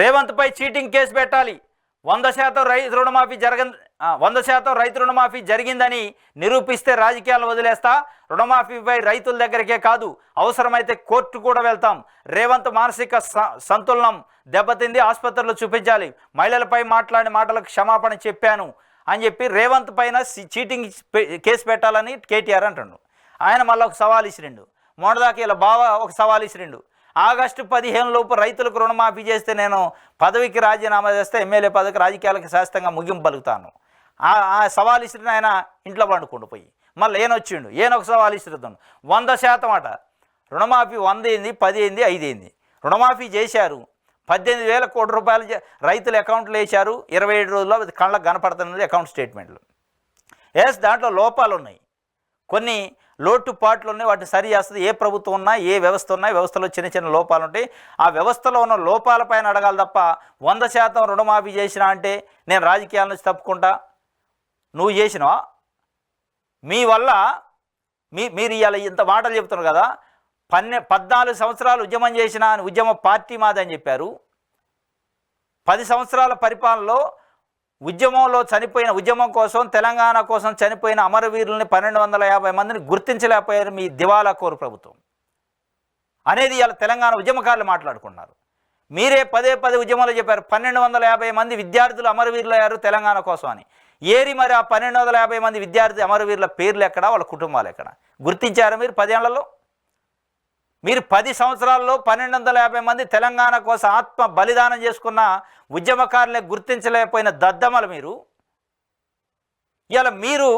రేవంత్పై cheating case పెట్టాలి. 100% రైతు రుణమాఫీ 100% రైతు రుణమాఫీ జరిగిందని నిరూపిస్తే రాజకీయాలు వదిలేస్తా. రుణమాఫీపై రైతుల దగ్గరికే కాదు, అవసరమైతే కోర్టు కూడా వెళ్తాం. రేవంత్ మానసిక సంతులనం దెబ్బతింది, ఆసుపత్రిలో చూపించాలి. మహిళలపై మాట్లాడిన మాటలకు క్షమాపణ చెప్పాను అని చెప్పి రేవంత్ పైన చీటింగ్ కేసు పెట్టాలని కేటీఆర్ అంటుండు. ఆయన మళ్ళీ ఒక సవాల్ ఇసిరిండు. మొన్నదాకా ఇలా బావ ఒక సవాల్ ఇసిరిండు. ఆగస్టు 15 లోపు రైతులకు రుణమాఫీ చేస్తే నేను పదవికి రాజీనామా చేస్తే ఎమ్మెల్యే పదవికి రాజకీయాలకు శాశ్వతంగా ముగింపు పలుకుతాను. ఆ సవాల్ ఇసిరిన ఆయన ఇంట్లో పండుకుంటూ పోయి మళ్ళీ ఏనొచ్చిండు. ఒక సవాల్ ఇస్తుతాను. 100% అట రుణమాఫీ 100 ఏంది, 10 ఏంది, 5 ఏంది. రుణమాఫీ చేశారు. 18,000 కోట్ల రూపాయలు రైతుల అకౌంట్లు వేశారు. 27 రోజుల్లో అది కళ్ళకు కనపడుతున్నది అకౌంట్ స్టేట్మెంట్లు. దాంట్లో లోపాలు ఉన్నాయి, కొన్ని లోటుపాట్లు ఉన్నాయి. వాటిని సరి చేస్తుంది ఏ ప్రభుత్వం ఉన్నా, ఏ వ్యవస్థ ఉన్నా. వ్యవస్థలో చిన్న చిన్న లోపాలు ఉంటాయి. ఆ వ్యవస్థలో ఉన్న లోపాలపైన అడగాలి తప్ప 100% రుణమాఫీ చేసినా అంటే నేను రాజకీయాల నుంచి తప్పుకుంటా. నువ్వు చేసినావా? మీ వల్ల మీరు ఇవాళ ఇంత మాటలు చెప్తున్నారు కదా. 14 సంవత్సరాలు ఉద్యమం చేసిన ఉద్యమ పార్టీ మాదని చెప్పారు. 10 సంవత్సరాల పరిపాలనలో ఉద్యమంలో చనిపోయిన, ఉద్యమం కోసం తెలంగాణ కోసం చనిపోయిన అమరవీరుల్ని 1250 మందిని గుర్తించలేకపోయారు మీ దివాలా కోరు ప్రభుత్వం అనేది ఇవాళ తెలంగాణ ఉద్యమకారులు మాట్లాడుకున్నారు. మీరే పదే ఉద్యమంలో చెప్పారు 1250 మంది విద్యార్థులు అమరవీరులు అయ్యారు తెలంగాణ కోసం అని. ఏరి మరి ఆ 1250 మంది విద్యార్థి అమరవీరుల పేర్లు ఎక్కడ, వాళ్ళ కుటుంబాలు ఎక్కడ గుర్తించారు మీరు 10 ఏళ్లలో? మీరు 10 సంవత్సరాల్లో 1250 మంది తెలంగాణ కోసం ఆత్మ బలిదానం చేసుకున్న ఉద్యమకారులే గుర్తించలేకపోయిన దద్దమలు మీరు. ఇవాళ మీరు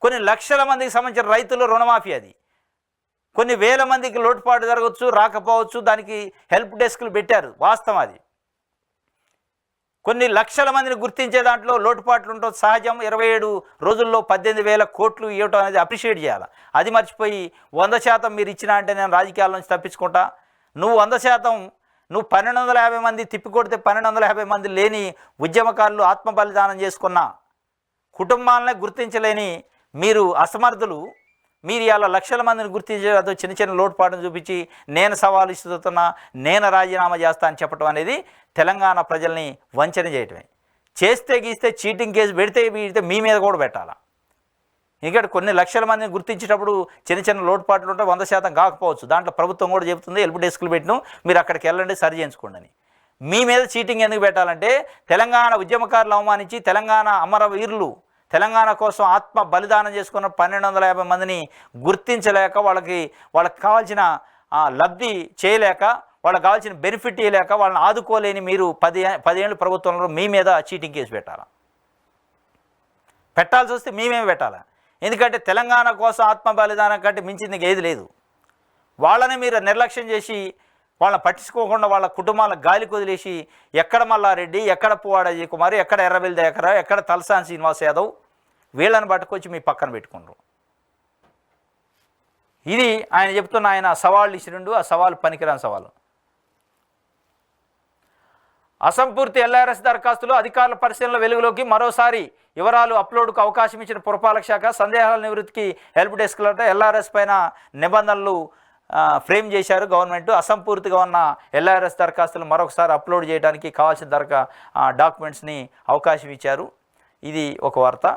కొన్ని లక్షల మందికి సంబంధించిన రైతులు రుణమాఫీ, అది కొన్ని వేల మందికి లోటుపాటు జరగవచ్చు, రాకపోవచ్చు. దానికి హెల్ప్ డెస్క్లు పెట్టారు, వాస్తవం అది. కొన్ని లక్షల మందిని గుర్తించే దాంట్లో లోటుపాట్లు ఉండటం సహజం. 27 రోజుల్లో 18,000 కోట్లు ఇవ్వటం అనేది అప్రిషియేట్ చేయాలి. అది మర్చిపోయి 100% మీరు ఇచ్చినా అంటే నేను రాజకీయాల నుంచి తప్పించుకుంటా. నువ్వు 100% నువ్వు 1250 మంది తిప్పికొడితే 1250 మంది లేని ఉద్యమకారులు ఆత్మ బలిదానం చేసుకున్న కుటుంబాలనే గుర్తించలేని మీరు అసమర్థులు. మీరు ఇలా లక్షల మందిని గుర్తించేదో చిన్న చిన్న లోటుపాటును చూపించి నేను సవాలు ఇస్తున్నా, నేను రాజీనామా చేస్తా అని చెప్పడం అనేది తెలంగాణ ప్రజల్ని వంచన చేయటమే. చేస్తే గీస్తే చీటింగ్ కేసు పెడితే మీ మీద కూడా పెట్టాలా. ఎందుకంటే కొన్ని లక్షల మందిని గుర్తించేటప్పుడు చిన్న చిన్న లోటుపాట్లు ఉంటే 100% కాకపోవచ్చు. దాంట్లో ప్రభుత్వం కూడా చెబుతుంది హెల్ప్ డెస్క్లు పెట్టిను, మీరు అక్కడికి వెళ్ళండి సరి చేయించుకోండి అని. మీ మీద చీటింగ్ ఎందుకు పెట్టాలంటే తెలంగాణ ఉద్యమకారులు అవమానించి తెలంగాణ అమరవీరులు తెలంగాణ కోసం ఆత్మ బలిదానం చేసుకున్న 1250 మందిని గుర్తించలేక వాళ్ళకి కావాల్సిన లబ్ధి చేయలేక, వాళ్ళకి కావాల్సిన బెనిఫిట్ ఇవ్వలేక, వాళ్ళని ఆదుకోలేని మీరు 10 ఏళ్ళు ప్రభుత్వంలో మీ మీద చీటింగ్ కేసు పెట్టాల్సి వస్తే మేమేమి పెట్టాలా? ఎందుకంటే తెలంగాణ కోసం ఆత్మ బలిదానం కంటే మించింది ఏది లేదు. వాళ్ళని మీరు నిర్లక్ష్యం చేసి వాళ్ళని పట్టించుకోకుండా వాళ్ళ కుటుంబాలకు గాలికి వదిలేసి ఎక్కడ మల్లారెడ్డి, ఎక్కడ పువ్వాడ అజయ్ కుమార్, ఎక్కడ ఎర్రబెల్లి దయాకర్, ఎక్కడ తలసాని శ్రీనివాస్ యాదవ్ వీళ్ళని పట్టుకొచ్చి మీ పక్కన పెట్టుకున్నారు. ఇది ఆయన చెప్తున్న ఆయన సవాళ్ళు ఇచ్చిరిండు. ఆ సవాలు పనికిరాని సవాలు. అసంపూర్తి ఎల్ఆర్ఎస్ దరఖాస్తులు అధికారుల పరిశీలన వెలుగులోకి. మరోసారి వివరాలు అప్లోడ్కు అవకాశం ఇచ్చిన పురపాలక శాఖ. సందేహాల నివృత్తికి హెల్ప్ డెస్క్లతో ఎల్ఆర్ఎస్ పైన నిబంధనలు ఫ్రేమ్ చేశారు గవర్నమెంట్. అసంపూర్తిగా ఉన్న ఎల్ఆర్ఎస్ దరఖాస్తులు మరొకసారి అప్లోడ్ చేయడానికి కావాల్సిన డాక్యుమెంట్స్ని అవకాశం ఇచ్చారు. ఇది ఒక వార్త.